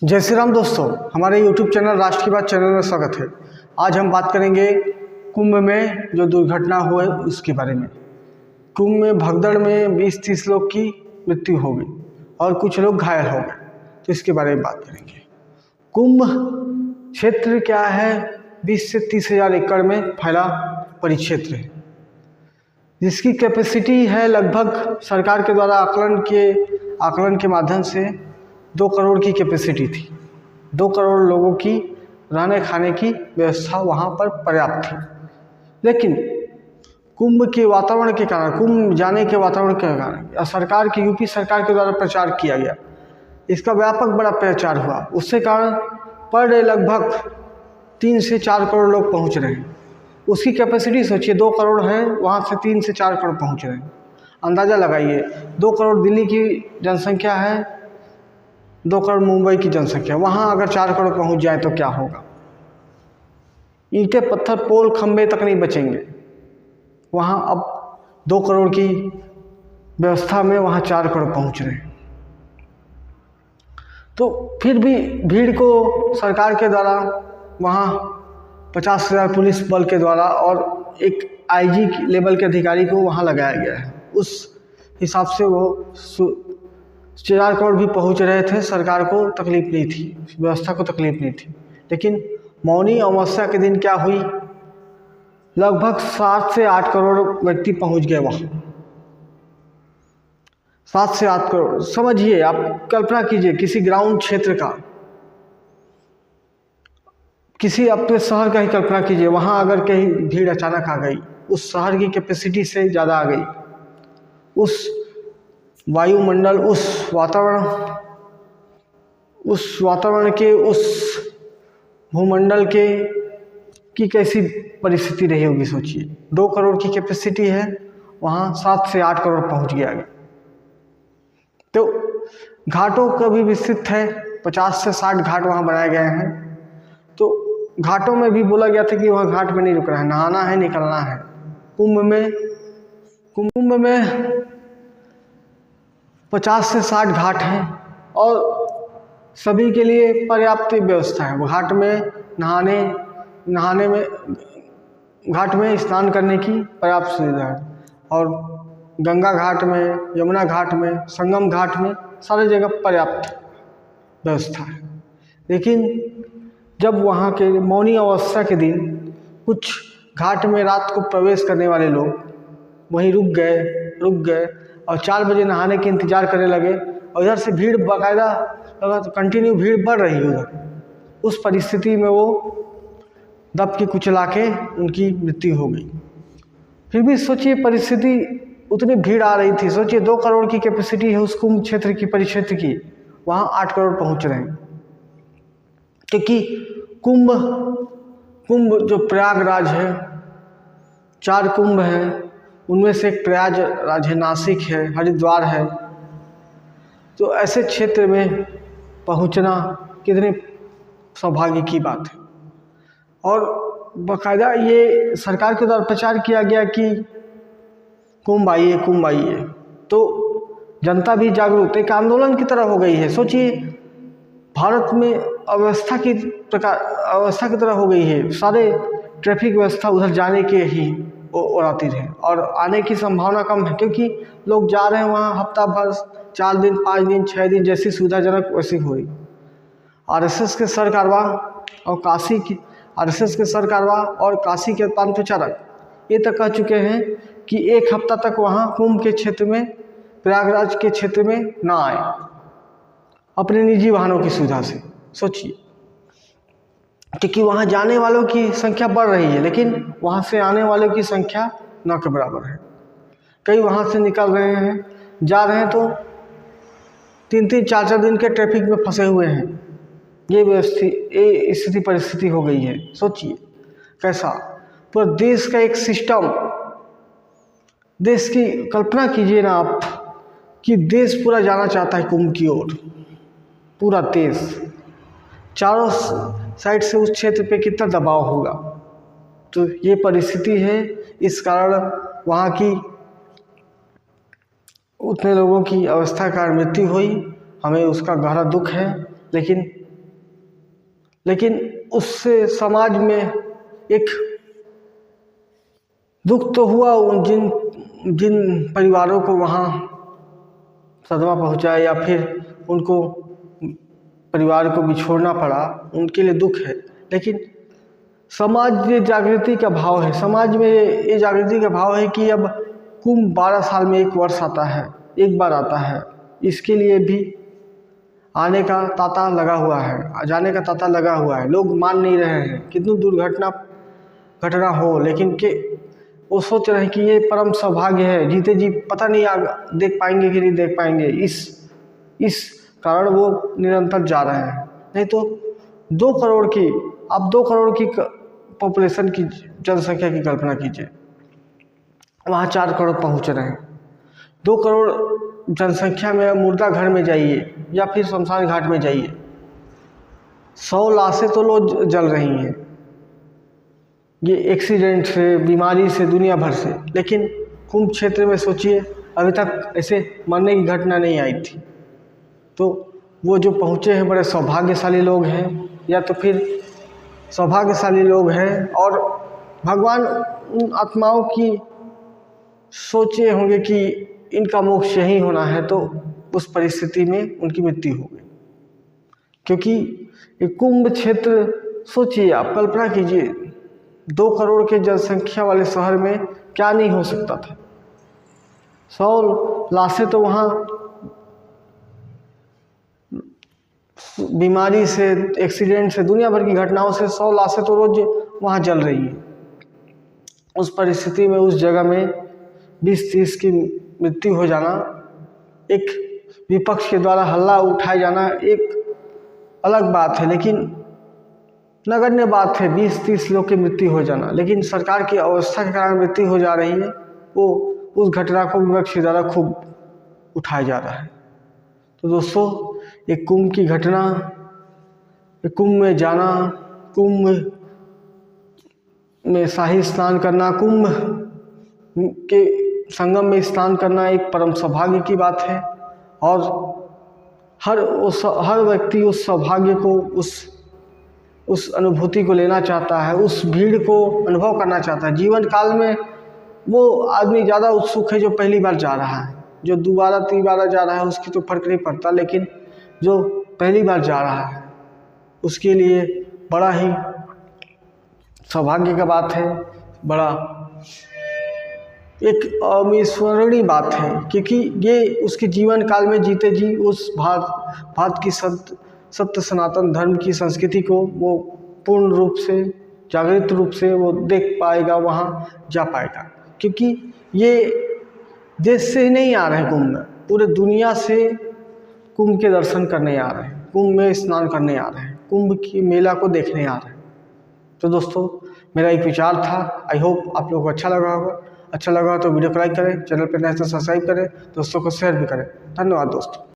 जय श्री राम दोस्तों, हमारे YouTube चैनल राष्ट्र की बात चैनल में स्वागत है। आज हम बात करेंगे कुंभ में जो दुर्घटना हुई उसके बारे में। कुंभ में भगदड़ में 20-30 लोग की मृत्यु हो गई और कुछ लोग घायल हो गए, तो इसके बारे में बात करेंगे। कुंभ क्षेत्र क्या है? 20 से 30 हज़ार एकड़ में फैला परिक्षेत्र है, जिसकी कैपेसिटी है लगभग सरकार के द्वारा आकलन के माध्यम से 2 करोड़ की कैपेसिटी थी। 2 करोड़ लोगों की रहने खाने की व्यवस्था वहाँ पर पर्याप्त थी। लेकिन कुंभ के वातावरण के कारण, कुंभ जाने के वातावरण के कारण सरकार की यूपी सरकार के द्वारा प्रचार किया गया, इसका व्यापक बड़ा प्रचार हुआ। उससे कारण पर डे लगभग 3 से 4 करोड़ लोग पहुँच रहे हैं। उसकी कैपेसिटी सोचिए 2 करोड़ है, वहाँ से 3 से 4 करोड़ पहुँच रहे हैं। अंदाज़ा लगाइए, 2 करोड़ दिल्ली की जनसंख्या है, 2 करोड़ मुंबई की जनसंख्या, वहाँ अगर 4 करोड़ पहुँच जाए तो क्या होगा? ईंटें पत्थर पोल खंबे तक नहीं बचेंगे। वहाँ अब 2 करोड़ की व्यवस्था में वहाँ 4 करोड़ पहुँच रहे हैं। तो फिर भी भीड़ को सरकार के द्वारा वहाँ 50,000 पुलिस बल के द्वारा और एक आईजी लेवल के अधिकारी को वहाँ लगाया गया है। उस हिसाब से वो 4 करोड़ भी पहुंच रहे थे। सरकार को तकलीफ नहीं थी, व्यवस्था को तकलीफ नहीं थी। लेकिन मौनी अमावस्या के दिन क्या हुई? लगभग 7 से 8 करोड़ व्यक्ति पहुंच गए वहाँ। 7 से 8 करोड़, समझिए, आप कल्पना कीजिए किसी ग्राउंड क्षेत्र का, किसी अपने शहर का ही कल्पना कीजिए। वहाँ अगर कहीं भीड़ अचानक आ गई, उस शहर की कैपेसिटी से ज़्यादा आ गई, उस वायुमंडल, उस वातावरण के, उस भूमंडल के की कैसी परिस्थिति रही होगी सोचिए। 2 करोड़ की कैपेसिटी है, वहाँ 7 से 8 करोड़ पहुँच गया। तो घाटों का भी विस्तृत है, 50 से 60 घाट वहाँ बनाए गए हैं। तो घाटों में भी बोला गया था कि वहाँ घाट में नहीं रुकना है, नहाना है, निकलना है। कुंभ में 50 से 60 घाट हैं और सभी के लिए पर्याप्त व्यवस्था है। घाट में घाट में स्नान करने की पर्याप्त सुविधा है। और गंगा घाट में, यमुना घाट में, संगम घाट में सारे जगह पर्याप्त व्यवस्था है। लेकिन जब वहाँ के मौनी अमावस्या के दिन कुछ घाट में रात को प्रवेश करने वाले लोग वहीं रुक गए और 4 बजे नहाने के इंतज़ार करने लगे और इधर से भीड़ बाकायदा लगा, तो कंटिन्यू भीड़ बढ़ रही है उधर। उस परिस्थिति में वो दब के कुचला के उनकी मृत्यु हो गई। फिर भी सोचिए, परिस्थिति उतनी भीड़ आ रही थी। सोचिए 2 करोड़ की कैपेसिटी है उस कुंभ क्षेत्र की, परिक्षेत्र की, वहाँ 8 करोड़ पहुँच रहे हैं। क्योंकि कुंभ जो प्रयागराज है, 4 कुंभ हैं, उनमें से एक प्रयागराज है, नासिक है, हरिद्वार है। तो ऐसे क्षेत्र में पहुंचना कितने सौभाग्य की बात है। और बाकायदा ये सरकार के द्वारा प्रचार किया गया कि कुंभ आइए। तो जनता भी जागरूक, एक आंदोलन की तरह हो गई है। सोचिए, भारत में अवस्था की तरह हो गई है। सारे ट्रैफिक व्यवस्था उधर जाने के ही उड़ाती रहे और आने की संभावना कम है, क्योंकि लोग जा रहे हैं वहाँ हफ्ता भर, 4 दिन, 5 दिन, 6 दिन, जैसी सुविधाजनक वैसी हो रही। आरएसएस के सरकारवा और काशी के पान प्रचारक ये तक कह चुके हैं कि 1 हफ्ता तक वहाँ कुंभ के क्षेत्र में, प्रयागराज के क्षेत्र में ना आए अपने निजी वाहनों की सुविधा से। सोचिए, क्योंकि वहाँ जाने वालों की संख्या बढ़ रही है, लेकिन वहाँ से आने वालों की संख्या न के बराबर है। कई वहाँ से निकल रहे हैं, जा रहे हैं तो 3-3, 4-4 दिन के ट्रैफिक में फंसे हुए हैं। ये स्थिति परिस्थिति हो गई है। सोचिए कैसा पूरा देश का एक सिस्टम, देश की कल्पना कीजिए ना आप कि देश पूरा जाना चाहता है कुंभ की ओर, पूरा देश, चारों साइड से उस क्षेत्र पे कितना दबाव होगा। तो ये परिस्थिति है, इस कारण वहाँ की उतने लोगों की अवस्था का मृत्यु हुई। हमें उसका गहरा दुख है, लेकिन लेकिन उससे समाज में एक दुख तो हुआ उन जिन परिवारों को वहाँ सदमा पहुँचा या फिर उनको परिवार को बिछोड़ना पड़ा, उनके लिए दुख है। लेकिन समाज में जागृति का भाव है, समाज में ये जागृति का भाव है कि अब कुंभ 12 साल में एक वर्ष आता है, एक बार आता है। इसके लिए भी आने का तांता लगा हुआ है, जाने का तांता लगा हुआ है। लोग मान नहीं रहे हैं, कितनी दुर्घटना घटना हो, लेकिन के वो सोच रहे हैं कि ये परम सौभाग्य है, जीते जी पता नहीं आगे देख पाएंगे कि नहीं देख पाएंगे। इस कारण वो निरंतर जा रहे हैं। नहीं तो 2 करोड़ की, आप 2 करोड़ की पॉपुलेशन की जनसंख्या की कल्पना कीजिए, वहाँ 4 करोड़ पहुँच रहे हैं। 2 करोड़ जनसंख्या में मुर्दा घर में जाइए या फिर शमशान घाट में जाइए, 100 लाशें तो लोग जल रही हैं, ये एक्सीडेंट से, बीमारी से, दुनिया भर से। लेकिन कुंभ क्षेत्र में सोचिए, अभी तक ऐसे मरने की घटना नहीं आई थी। तो वो जो पहुँचे हैं बड़े सौभाग्यशाली लोग हैं, या तो फिर सौभाग्यशाली लोग हैं और भगवान उन आत्माओं की सोचे होंगे कि इनका मोक्ष यही होना है, तो उस परिस्थिति में उनकी मृत्यु हो गई। क्योंकि ये कुंभ क्षेत्र, सोचिए आप, कल्पना कीजिए, 2 करोड़ के जनसंख्या वाले शहर में क्या नहीं हो सकता था। 100 लाशें तो वहाँ बीमारी से, एक्सीडेंट से, दुनिया भर की घटनाओं से 100 लाशें तो रोज वहाँ जल रही हैं। उस परिस्थिति में, उस जगह में 20-30 की मृत्यु हो जाना, एक विपक्ष के द्वारा हल्ला उठाए जाना एक अलग बात है, लेकिन नगण्य बात है 20-30 लोग की मृत्यु हो जाना। लेकिन सरकार की अवस्था के कारण मृत्यु हो जा रही है, वो उस घटना को विपक्ष के द्वारा खूब उठाया जा रहा है। तो दोस्तों, एक कुंभ की घटना, एक कुंभ में जाना, कुंभ में शाही स्नान करना, कुंभ के संगम में स्नान करना एक परम सौभाग्य की बात है। और हर व्यक्ति उस सौभाग्य को, उस अनुभूति को लेना चाहता है, उस भीड़ को अनुभव करना चाहता है। जीवन काल में वो आदमी ज़्यादा उत्सुक है जो पहली बार जा रहा है, जो 2-3 बार जा रहा है उसकी तो फर्क नहीं पड़ता, लेकिन जो पहली बार जा रहा है उसके लिए बड़ा ही सौभाग्य का बात है, बड़ा एक अविस्मरणीय बात है। क्योंकि ये उसके जीवन काल में जीते जी उस भारत की सत्य सनातन धर्म की संस्कृति को वो पूर्ण रूप से, जागृत रूप से वो देख पाएगा, वहाँ जा पाएगा। क्योंकि ये देश से ही नहीं आ रहे हैं कुंभ में, पूरे दुनिया से कुंभ के दर्शन करने आ रहे हैं, कुंभ में स्नान करने आ रहे हैं, कुंभ की मेला को देखने आ रहे हैं। तो दोस्तों, मेरा एक विचार था, आई होप आप लोगों को अच्छा लगा होगा। अच्छा लगा तो वीडियो को लाइक करें, चैनल पर नए तो सब्सक्राइब करें, दोस्तों को शेयर भी करें। धन्यवाद दोस्तों।